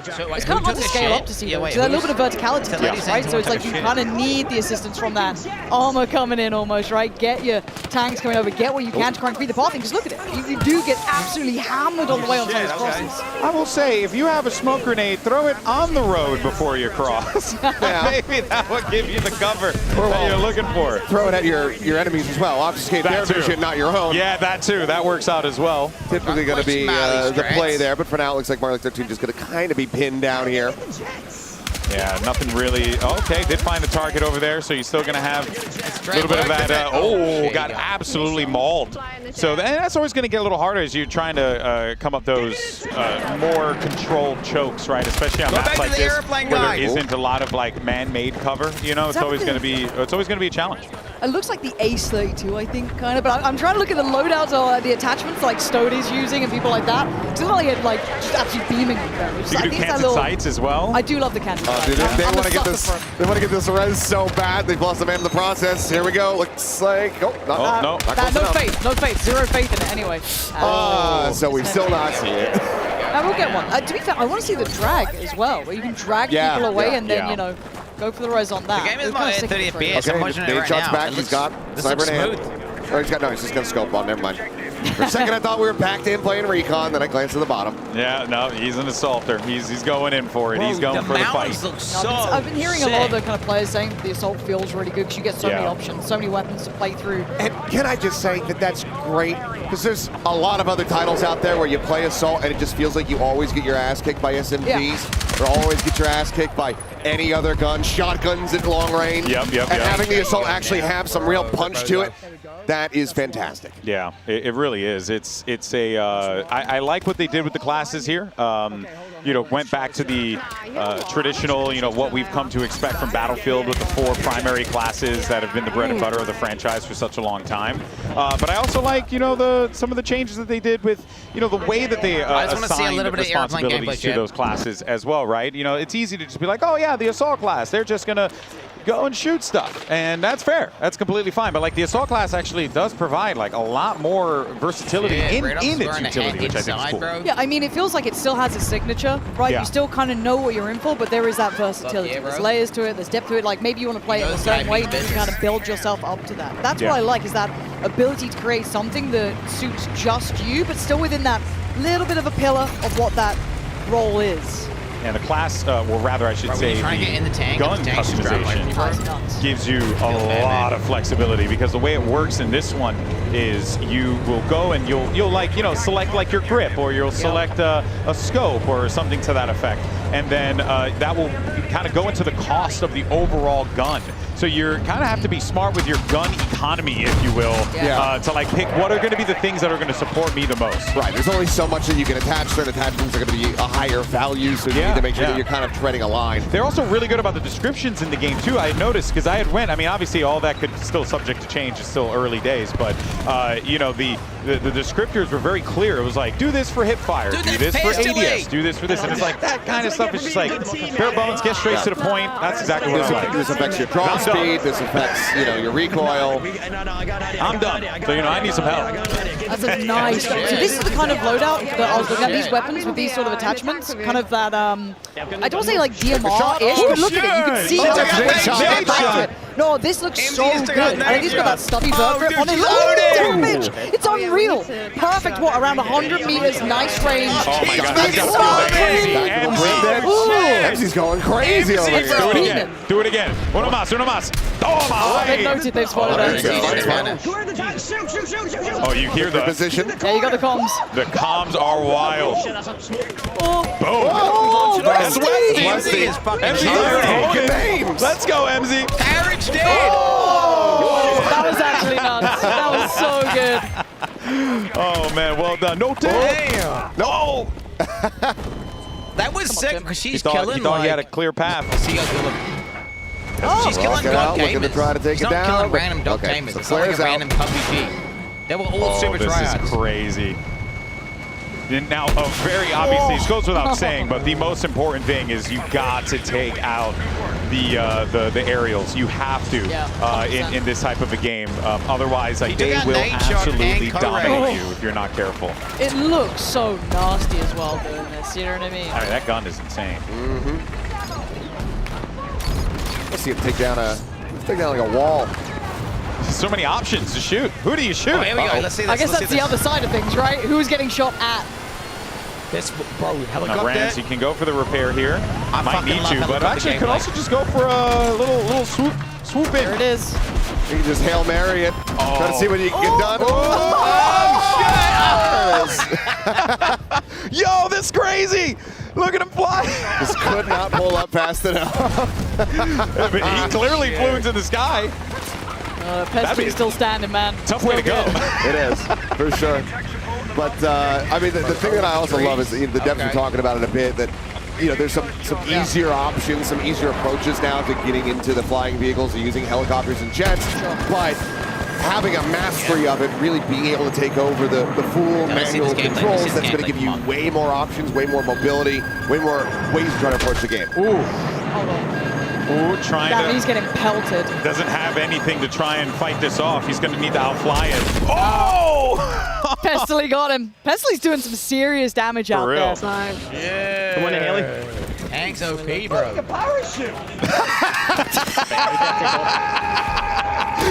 U: It's kind of hard to scale up to see so a little bit of verticality to this, right? So it's like you kind of need the assistance from that armor coming in almost, right? Get your tanks coming over, get what you can to try and create the pathing, because look at it. You do get absolutely hammered on the way on some of these crosses.
R: I will say, if you have a smoke grenade, throw it on the road before you cross. Maybe that will give you the cover that you're looking for.
T: Throw it at your enemies as well. Obfuscate their vision, not your own.
R: Yeah, that too. That works out as well.
T: Typically going to be the play there, but for now, it looks like Marley 13 just going to kind of be pinned down here.
R: Yeah, nothing really. Okay, did find a target over there, so you're still going to have a little bit of that. Got absolutely mauled. So that's always going to get a little harder as you're trying to come up those more controlled chokes, right? Especially on maps like this, where there isn't a lot of like man-made cover. It's always going to be a challenge.
U: It looks like the Ace 32, I think, kind of. But I'm trying to look at the loadouts or the attachments like Stody's using and people like that. It's not like just absolutely beaming on them.
R: You can do canted sights as well.
U: I do love the canted sights.
T: Dude, they want to get this. They want to get this res so bad. They've lost the man in the process. Here we go. Looks like
R: no
U: faith. No faith. Zero faith in it anyway.
T: So we still not see it.
U: I will get one. To be fair, I want to see the drag as well, where you can drag people away and then go for the res on that.
A: The game is not at 30 FPS. I'm watching it right
T: shots
A: now.
T: back. He's got sniper in hand. Oh, he's just got a scope on. Never mind. For a second, I thought we were back in playing recon. Then I glanced to the bottom.
R: Yeah, no, he's an assaulter. He's going in for it. He's going for the fight.
U: I've been hearing a lot of the kind of players saying the assault feels really good because you get so many options, so many weapons to play through.
T: And can I just say that that's great? Because there's a lot of other titles out there where you play assault and it just feels like you always get your ass kicked by SMGs or always get your ass kicked by any other gun, shotguns at long range. Having the assault actually have some real punch to it, that is fantastic.
R: Yeah, it really really is. It's a. I like what they did with the classes here. You know, went back to the traditional, you know, what we've come to expect from Battlefield with the 4 primary classes that have been the bread and butter of the franchise for such a long time. But I also like, you know, some of the changes that they did with, you know, the way that they assign responsibilities to those classes as well, right? You know, it's easy to just be like, oh yeah, the assault class, they're just gonna go and shoot stuff, and that's fair. That's completely fine. But like the assault class actually does provide like a lot more versatility in its utility, which I think is cool.
U: Yeah, I mean, it feels like it still has a signature, right?
R: Yeah.
U: You still kind of know what you're in for, but there is that versatility. There's layers to it, there's depth to it. Like maybe you want to play it in a certain way, to kind of build yourself up to that. That's what I like, is that ability to create something that suits just you, but still within that little bit of a pillar of what that role is.
R: And the class, well, rather I should say, the gun customization gives you a lot of flexibility, because the way it works in this one is you will go and you'll like, you know, select like your grip, or you'll select a scope or something to that effect, and then that will kind of go into the cost of the overall gun. So you kind of have to be smart with your gun economy, if you will, to like pick what are going to be the things that are going to support me the most.
T: Right, there's only so much that you can attach. Certain attachments are going to be a higher value, so you need to make sure that you're kind of treading a line.
R: They're also really good about the descriptions in the game too. I had noticed, because I had went, I mean, obviously all that could still subject to change, it's still early days, but you know, the descriptors were very clear. It was like, do this for hip fire, do this for ADS, do this for this, and it's like that kind of stuff is just like bare bones, get straight to the point. That's exactly what I like.
T: This affects your draw speed, this affects, you know, your recoil.
R: I'm done. So, you know, I need some help.
U: That's a nice. So this is the kind of loadout that I was looking at, these weapons with these sort of attachments, kind of that, I don't say like DMR-ish, but look at it, you can see it. No, this looks so good. I think he's got that stubby bird grip on it. Look at the damage! It's unreal. Perfect, what, around 100 meters, nice range.
R: Oh my God,
U: it's so
T: He's going crazy over here.
R: Do it again. Do it again. Uno más, uno más. Toma!
U: They've noted, they've spotted us.
R: Oh, you hear the
U: position? Yeah, you got the comms.
R: The comms are wild. Boom.
U: Oh,
R: that's
U: Westy.
R: MZ. Let's go, MZ.
A: Carriage dead.
U: Oh, that was actually nuts. That was so good.
R: Oh man, well done. No damn. No.
A: That was sick, because she's
R: killing. He thought he had a clear path.
A: She's killing dog gamers.
T: To try to take
A: She's
T: it
A: not
T: down.
A: killing random dog gamers. It's not like a random PUBG. They were all super tryhards.
R: This is crazy. Now, very obviously, it goes without saying, but the most important thing is you got to take out the aerials. You have to in this type of a game. Otherwise, like, they will absolutely dominate you if you're not careful.
U: It looks so nasty as well doing this, you know what I mean?
R: I mean, that gun is insane.
T: Let's see him take down like a wall.
R: So many options to shoot. Who do you shoot?
A: Oh, here we go. Let's see this.
U: I guess that's the other side of things, right? Who's getting shot at?
A: This, bro, helicopter.
R: Rams, you can go for the repair here. I might need to, but actually you could also just go for a little swoop in.
U: There it is.
T: You can just Hail Mary it. Try to see what you can get done.
R: Yo, this is crazy! Look at him fly!
T: This could not pull up fast enough.
R: He clearly flew into the sky.
U: Pesky's still standing, man.
R: Tough way to go.
T: It is, for sure. But, I mean, the thing that I also love is the devs are talking about it a bit, that, you know, there's some easier options, some easier approaches now to getting into the flying vehicles and using helicopters and jets, but having a mastery of it, really being able to take over the full manual controls, that's going to give you way more options, way more mobility, way more ways to try to approach the game.
R: Ooh, trying to...
U: He's getting pelted.
R: Doesn't have anything to try and fight this off. He's going to need to outfly it. Oh!
U: Pestily got him. Pestily doing some serious damage out there.
A: Yeah.
C: Come on in, Haley.
A: Thanks, OP, bro.
C: Like a parachute.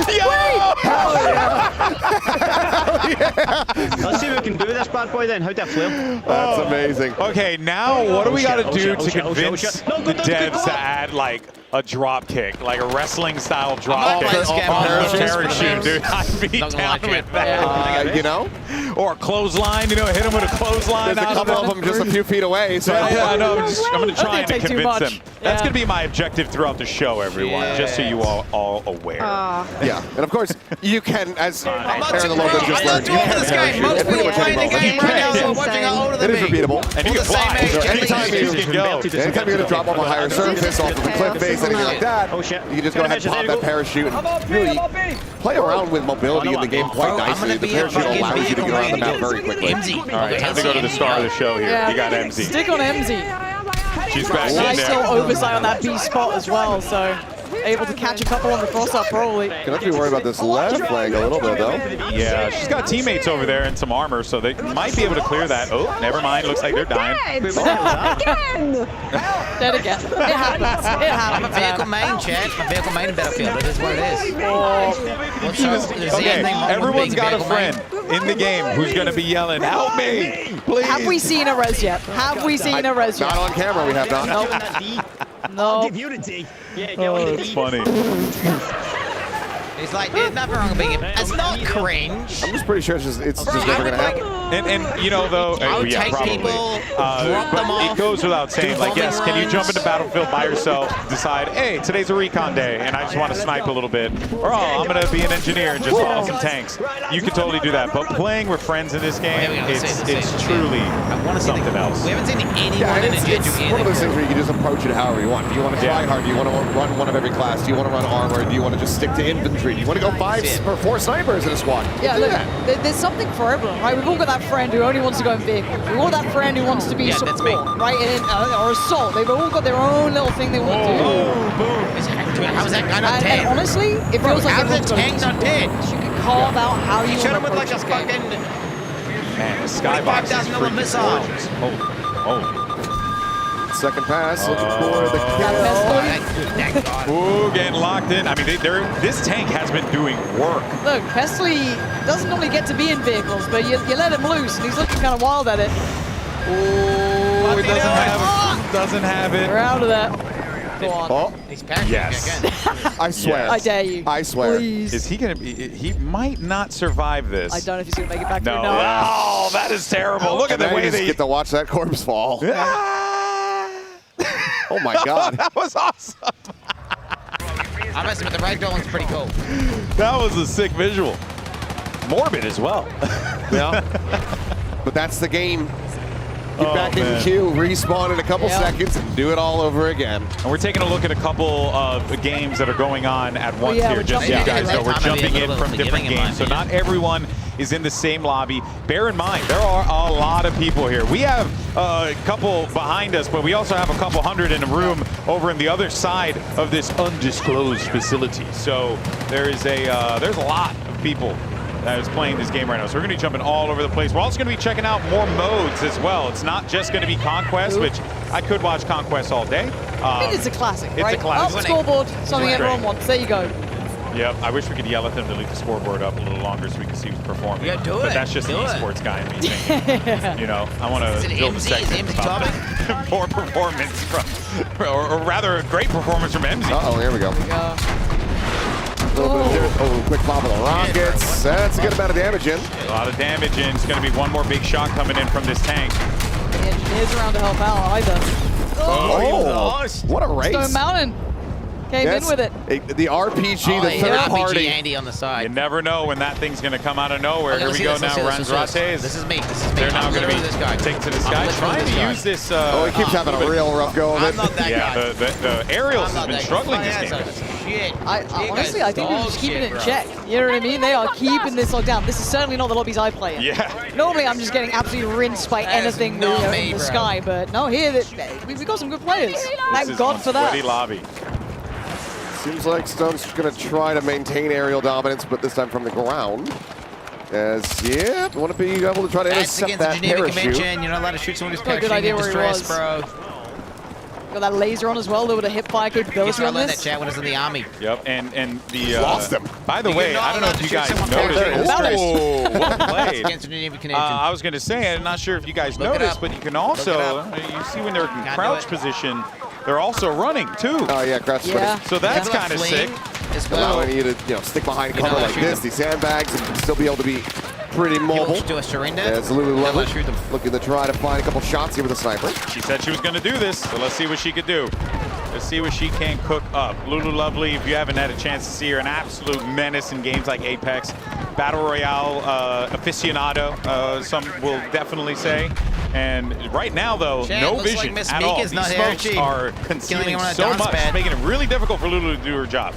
R: Yo!
C: Hell yeah! Let's see if we can do this bad boy then. How'd that flip?
T: That's amazing.
R: Okay, now what do we got to do to convince the devs to add like a drop kick, like a wrestling style drop kick
A: off
R: the parachute, dude. I'd be down with that.
T: You know?
R: Or a clothesline, you know, hit him with a clothesline.
T: There's a couple of them just a few feet away. So
R: I know. I'm going to try and
U: take too
R: convince
U: much.
R: them. That's going to be my objective throughout the show, everyone, just so you all aware.
T: Yeah, and of course, you can, as Aaron the
A: Bro,
T: Logo just
A: I'm
T: learned,
A: not
T: you
A: doing
T: can
A: this game. Most
T: parachute.
A: people playing the game right now are watching how older than
T: It is
A: me.
T: repeatable.
R: And you can fly.
T: Anytime you're going to drop off a higher surface, off of a cliff face, anything like that, you can just go ahead and pop that parachute and really play around with mobility in the game quite nicely. The parachute allows you to get around the map very quickly.
R: All right, time to go to the star of the show here.
U: Yeah.
R: You got MZ.
U: Stick on MZ.
R: She's back in
U: Nice
R: there.
U: little oversight on that B spot as well, so able to catch a couple on the cross-up probably.
T: Gonna have to be worried about this left flank a little bit though.
R: Yeah, she's got teammates over there and some armor, so they might be able to clear that. Oh, never mind. Looks like they're dying.
U: Again! Dead again. It happens. It
A: I'm a
U: happens.
A: vehicle main, chat. I'm a vehicle main in Battlefield. It is what it is.
R: Okay, everyone's got a friend in the game who's going to be yelling, "Help me, please!"
U: Have we seen a res yet? Have we seen a res yet?
T: Not on camera, we have not.
U: No.
C: I'll give you the D. Yeah, get
R: Oh,
C: on the
R: it's
C: D.
R: funny.
A: It's like, there's nothing wrong with being It's not cringe.
T: I'm just pretty sure it's just never gonna happen.
R: And you know though, yeah,
A: take
R: probably.
A: people, drop them
R: But it
A: off,
R: goes without saying,
A: do
R: like, yes,
A: bombing
R: can you jump
A: runs?
R: into Battlefield by yourself, decide, hey, today's a recon day, and I just want to snipe a little bit, or oh, I'm gonna be an engineer and just follow some tanks. You can totally do that. But playing with friends in this game, it's truly something else.
A: We haven't seen anyone
T: Yeah,
A: in a
T: it's
A: jet do
T: one of those
A: anything.
T: things where you can just approach it however you want. Do you want to try hard? Do you want to run one of every class? Do you want to run armor? Do you want to just stick to infantry? Do you want to go 5 or 4 snipers in a squad?
U: Yeah, look, there's something for everyone, right? We've all got that friend who only wants to go in vehicle. We've all got that friend who wants to be support, right? Or assault. They've all got their own little thing they want to do.
A: How's that guy not dead?
U: And honestly, it feels like
A: how's
U: everyone's
A: that
U: got
A: tank not dead?
U: You can carve out how you
A: Shot
U: want
A: him
U: to
A: with like a
U: approach this game.
A: fucking
R: Man, the skybox is
A: $25,000
R: freaking
A: missile.
R: gorgeous. Oh.
T: Second pass, looking for the kill.
R: Ooh, getting locked in. I mean, this tank has been doing work.
U: Look, Pesley doesn't normally get to be in vehicles, but you let him loose, and he's looking kind of wild at it.
R: Ooh, it doesn't have it.
U: We're out of that. Go on.
T: Oh,
A: he's panicking
R: yes.
A: again.
T: I swear.
U: I dare you.
T: I swear.
U: Please.
R: Is he gonna be? He might not survive this.
U: I don't know if he's going to make it back
R: No.
U: through. No.
R: Oh, that is terrible. Look at the
T: Now you
R: way
T: just
R: they.
T: get to watch that corpse fall. Oh my God.
R: That was awesome.
A: I must admit, the ragdolling's pretty cool.
R: That was a sick visual. Morbid as well.
T: Yeah. But that's the game. Get back in
R: man.
T: the queue, respawn in a couple seconds, and do it all over again.
R: And we're taking a look at a couple of games that are going on at once
U: yeah,
R: here,
U: we're
R: just so you
U: jumping
R: guys
A: in.
R: know. We're
A: Time to be a
R: jumping in
A: little
R: from different
A: forgiving, in my
R: games, so not everyone is in the same lobby. Bear in mind, there are a lot of people here. We have a couple behind us, but we also have a couple hundred in a room over in the other side of this undisclosed facility. So there's a lot of people that is playing this game right now. So we're going to be jumping all over the place. We're also going to be checking out more modes as well. It's not just going to be Conquest, which I could watch Conquest all day.
U: I mean, it's a classic,
R: It's
U: right?
R: a classic.
U: Up scoreboard, something
R: It's
U: everyone
R: great.
U: wants. There you go.
R: Yep, I wish we could yell at them to leave the scoreboard up a little longer so we can see who's performing.
A: Yeah, do
R: But
A: it.
R: that's just the
A: Do it.
R: esports guy in me saying, you know, I want
A: Is
R: to
A: it
R: build a
A: MZ?
R: segment
A: Is MZ
R: about poor performance from, or rather a great performance from MZ.
T: Uh-oh, here we go. Quick pop of the rockets. That's a good amount of damage in.
R: A lot of damage in. It's going to be one more big shot coming in from this tank.
U: The engineer's around to help out either.
T: Oh, what a race.
U: Stone Mountain came in with it.
T: The RPG, the third
A: RPG
T: party.
A: Andy on the
R: You
A: side.
R: never know when that thing's going to come out of nowhere.
A: Okay,
R: Here
A: let's
R: we
A: see
R: go
A: this, let's
R: now.
A: see this, let's see
R: Ranzrates.
A: This is me. This is me.
R: They're now
A: I'm
R: going to
A: literally
R: be
A: this guy.
R: take to the
A: I'm
R: sky,
A: literally
R: trying
A: this
R: to
A: guy.
R: use this.
T: Oh, he keeps having a real rough go of
A: I'm
T: it.
A: not that
R: Yeah,
A: guy.
R: the aerials has
A: I'm not
R: been
A: that
R: struggling
A: guy.
R: this
A: My
R: game.
A: ass is shit.
U: Honestly, I think they're just keeping it in
A: bro.
U: check. You know what I mean? They are keeping this locked down. This is certainly not the lobbies I play in.
R: Yeah.
U: Normally, I'm just getting absolutely rinsed by
A: That is
U: anything
A: not
U: in
A: me,
U: the
A: bro.
U: sky. But no, here we've got some good players.
R: This
U: Thank
R: is
U: God
R: one
U: for that.
R: sweaty lobby.
T: Seems like Stone's going to try to maintain aerial dominance, but this time from the ground. As, yeah, want to be able to try to
A: That's
T: intercept
A: against the
T: that
A: Geneva
T: parachute.
A: Convention. You're not allowed to shoot someone who's
U: Got a good
A: parachuting
U: idea
A: in
U: where he
A: distress,
U: was.
A: bro.
U: Got that laser on as well, a little bit of hip fire
A: Guess
U: capability
A: I
U: on
A: learned that
U: this.
A: chat when I was in the army.
R: Yep, and the
T: Lost him.
R: By the
A: You're
R: way,
A: not
R: I don't know
A: allowed
R: if
A: to
R: you
A: shoot
R: guys
A: someone
R: noticed.
A: parachuting.
R: Oh, well played.
A: Against the Geneva Convention.
R: I was going to say, I'm not sure if you guys
A: Look it
R: noticed,
A: up.
R: but you can
A: Look
R: also,
A: it up.
R: you see when they're in
A: Can't do
R: crouch
A: it.
R: position, they're also running too.
T: Oh yeah, crouch
U: Yeah.
T: sprinting.
R: So that's kind of sick.
T: Allowing you to stick behind cover like this, these sandbags, and still be able to be pretty mobile.
A: Do a surrender.
T: Yeah, it's Lululemon looking to try to find a couple shots here with a sniper.
R: She said she was going to do this, so let's see what she could do. Let's see what she can cook up. Lulu Lovely, if you haven't had a chance to see her, an absolute menace in games like Apex. Battle Royale aficionado, some will definitely say. And right now, though, no vision
A: like
R: at all.
A: These
R: These smokes are concealing so much, making it really difficult for Lulu to do her job.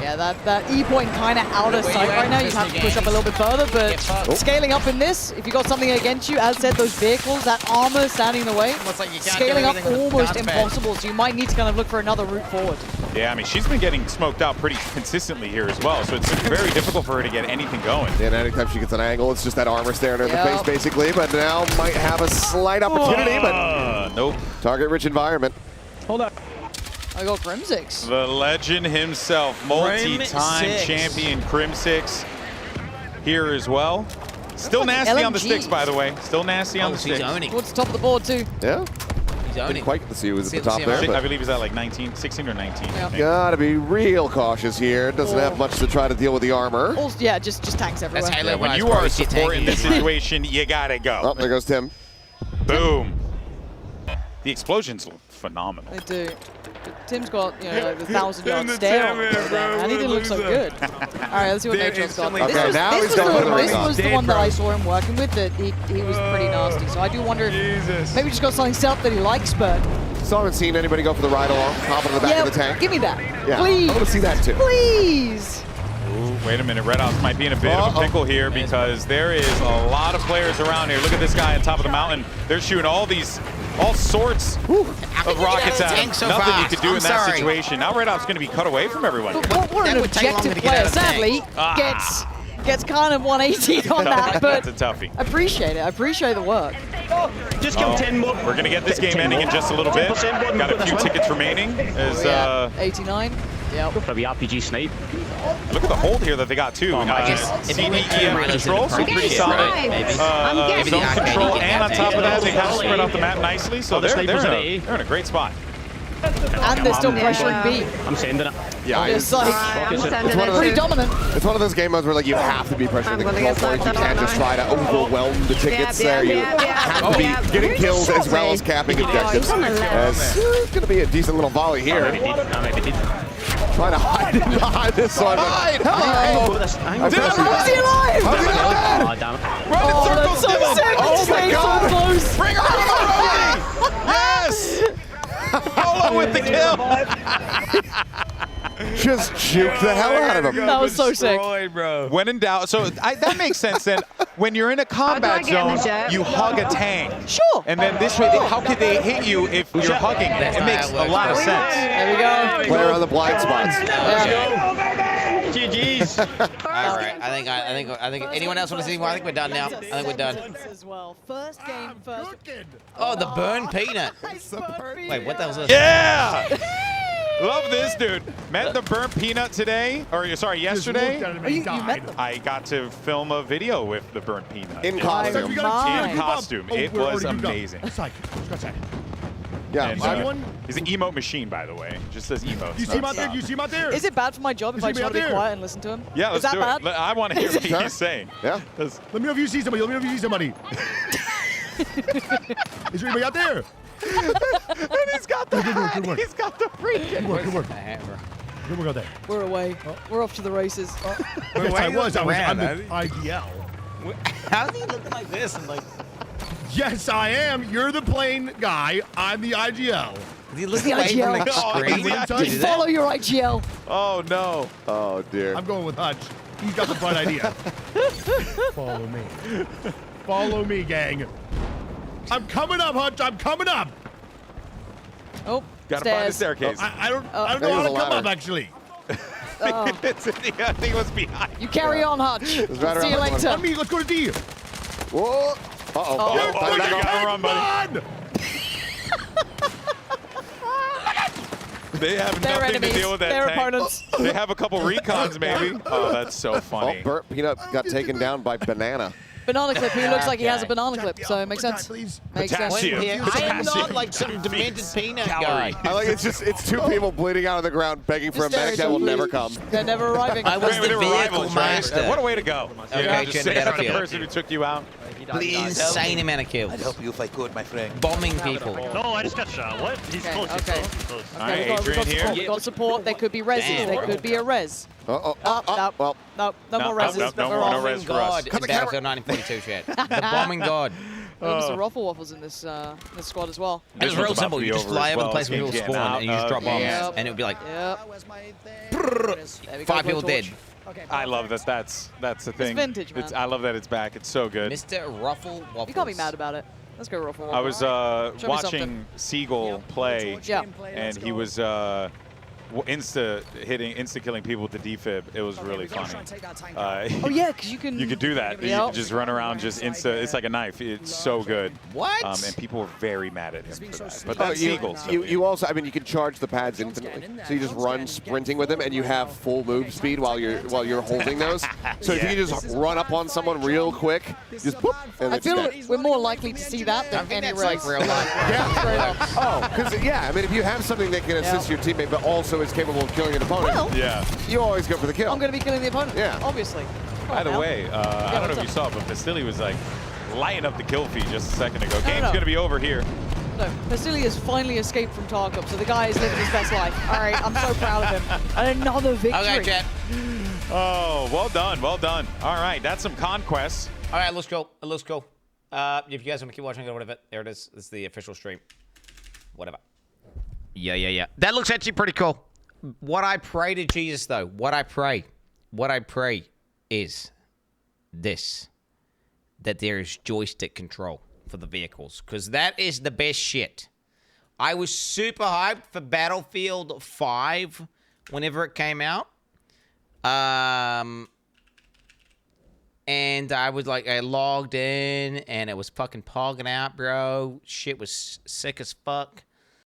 U: Yeah, that E point kind of out of sight right now. You have to push up a little bit further, but scaling up in this, if you got something against you, as said, those vehicles, that armor standing in the way, scaling up almost impossible, so you might need to kind of look for another route forward.
R: Yeah, I mean, she's been getting smoked out pretty consistently here as well, so it's very difficult for her to get anything going.
T: And anytime she gets an angle, it's just that armor staring at her face, basically, but now might have a slight opportunity, but
R: nope.
T: Target-rich environment.
U: Hold on. I got Crim6.
R: The legend himself, multi-time champion Crim6 here as well. Still nasty on the sticks, by the way. Still nasty on the sticks.
U: Towards the top of the board, too.
T: Yeah. Didn't quite get to see who was at the top there.
R: I believe he's at like 16 or 19.
U: Yeah.
T: Gotta be real cautious here. Doesn't have much to try to deal with the armor.
U: Also, yeah, just tanks everywhere.
R: Yeah, when you are a support in this situation, you gotta go.
T: Oh, there goes Tim.
R: Boom. The explosions look phenomenal.
U: They do. Tim's got, like the 1,000-yard stare on him, and he didn't look so good. All right, let's see what Natron's got. This was the one that I saw him working with, that he was pretty nasty. So I do wonder if maybe just got something stealth that he likes, but...
T: Still haven't seen anybody go for the ride along, hop on the back of the tank.
U: Give me that.
T: Yeah,
U: please.
T: I want to see that too.
U: Please.
R: Ooh, wait a minute, Red Ops might be in a bit of a pickle here because there is a lot of players around here. Look at this guy on top of the mountain. They're shooting all sorts of rockets at him. Nothing you could do in that situation. Now Red Ops going to be cut away from everyone.
U: What an objective player. Sadly, gets kind of 180 on that, but
R: that's a toughie.
U: Appreciate it. I appreciate the work.
C: Just kill 10 more.
R: We're going to get this game ending in just a little bit. Got a few tickets remaining. As,
U: 89. Yep.
C: Probably RPG snipe.
R: Look at the hold here that they got too. CDEM control, so pretty solid zone control, and on top of that, they kind of spread out the map nicely. So they're in a great spot.
U: And they're still pressuring B.
C: I'm sending it.
T: Yeah,
U: it's pretty dominant.
T: It's one of those game modes where you have to be pressuring the control points. You can't just try to overwhelm the tickets there. You have to be getting kills as well as capping objectives. It's going to be a decent little volley here. Trying to hide it behind this one. Hide!
U: How is he alive?
T: How's he not dead?
C: Oh, damn it.
R: Run in circles,
U: so sick.
T: Oh my God!
U: So close.
R: Bring her home! Yes! Polo with the kill!
T: Just juked the hell out of him.
U: That was so sick.
R: Bro. When in doubt, so that makes sense then. When you're in a combat zone, you hug a tank.
U: Sure.
R: And then this way, how could they hit you if you're hugging them? It makes a lot of sense.
U: There we go.
T: Player on the blind spots.
C: GG's.
A: All right, I think. Anyone else want to see more? I think we're done now. I think we're done.
U: As well. First game, first.
A: Oh, the burn peanut. Wait, what the hell is this?
R: Yeah! Love this, dude. Met the burnt peanut today, or sorry, yesterday.
U: You met them?
R: I got to film a video with the burnt peanut.
T: In costume.
R: In costume. It was amazing.
T: Yeah,
R: and, he's an emote machine, by the way. Just says emote.
F: You see him out there? You see him out there?
U: Is it bad for my job if I try to be quiet and listen to him?
R: Yeah, let's
U: do
R: it. I want to hear what he's saying.
T: Yeah.
F: Let me know if you see somebody. Let me know if you see somebody. Is there anybody out there?
R: And he's got the hat. He's got the freaking.
F: Good work. Good work out there.
U: We're away. We're off to the races.
F: Yes, I was. I'm the IDL.
A: How does he look like this? And like.
F: Yes, I am. You're the plane guy. I'm the IGL.
A: Is he looking away from the screen?
U: Just follow your IGL.
R: Oh, no.
T: Oh, dear.
F: I'm going with Hutch. He's got the bright idea. Follow me. Follow me, gang. I'm coming up, Hutch. I'm coming up.
U: Oh,
R: gotta find the staircase.
F: I don't know how to come up, actually.
R: I think it was behind.
U: You carry on, Hutch.
T: Right
U: see you later.
F: Let me. Let's go to D.
T: Whoa. Uh-oh.
R: You gotta run, buddy. They have nothing to deal with that
U: They're
R: tank.
U: opponents.
R: They have a couple recons, maybe. Oh, that's so funny.
T: Oh, Burnt Peanut got taken down by Banana.
U: Banana clip. He looks like he has a banana clip, so it makes sense. Makes sense.
A: I am not like some demented peanut guy.
T: I like it's two people bleeding out of the ground begging for a medic that will never come.
U: They're never arriving.
A: I was the vehicle master.
R: What a way to go.
A: Okay,
R: just sitting on the person who took you out.
A: The insane amount of kills.
H: I'd help you if I could, my friend.
A: Bombing people.
V: No, I just got shot. What? He's close.
U: Okay.
V: He's close.
R: All right, Adrian here.
U: We've got support. There could be reses. There could be a res.
T: Well,
U: No more reses.
R: No res for us.
A: God in Battlefield 1942 shit. The bombing god.
U: There's some Ruffle Waffles in this this squad as well.
A: And it's real simple. You just fly over the place where people spawn and you just drop bombs. And it would be like, 5 people dead.
R: I love this. That's the thing.
U: It's vintage, man.
R: I love that it's back. It's so good.
A: Mr. Ruffle Waffles.
U: You can't be mad about it. Let's go Ruffle Waffles.
R: I was watching Seagull play, and he was insta-killing people with the defib. It was really funny.
U: Oh yeah, because you can.
R: You could do that. You can just run around, just it's like a knife. It's so good.
A: What?
R: And people were very mad at him for that. But that's Seagull. So
T: you also, I mean, you can charge the pads infinitely. So you just run sprinting with them, and you have full move speed while you're holding those. So if you can just run up on someone real quick, just boop, and
U: I
T: it's
U: feel
T: dead.
U: we're more likely to see that than any
A: that's
U: res.
A: like real life.
T: Yeah. Oh, because I mean, if you have something that can assist your teammate, but also is capable of killing an opponent, you always go for the kill.
U: I'm going to be killing the opponent.
T: Yeah.
U: Obviously.
R: By the way, I don't know if you saw, but Vasily was like lighting up the kill feed just a second ago. Game's going to be over here.
U: No, Vasily has finally escaped from Tarkov, so the guy is living his best life. All right, I'm so proud of him. And another victory.
A: Okay, chat.
R: Oh, well done, well done. All right, that's some conquests.
A: All right, let's go. Let's go. If you guys want to keep watching, go whatever. There it is. This is the official stream. Whatever. Yeah. That looks actually pretty cool. What I pray to Jesus, though, what I pray is this, that there is joystick control for the vehicles, because that is the best shit. I was super hyped for Battlefield 5 whenever it came out. And I logged in, and it was fucking pogging out, bro. Shit was sick as fuck.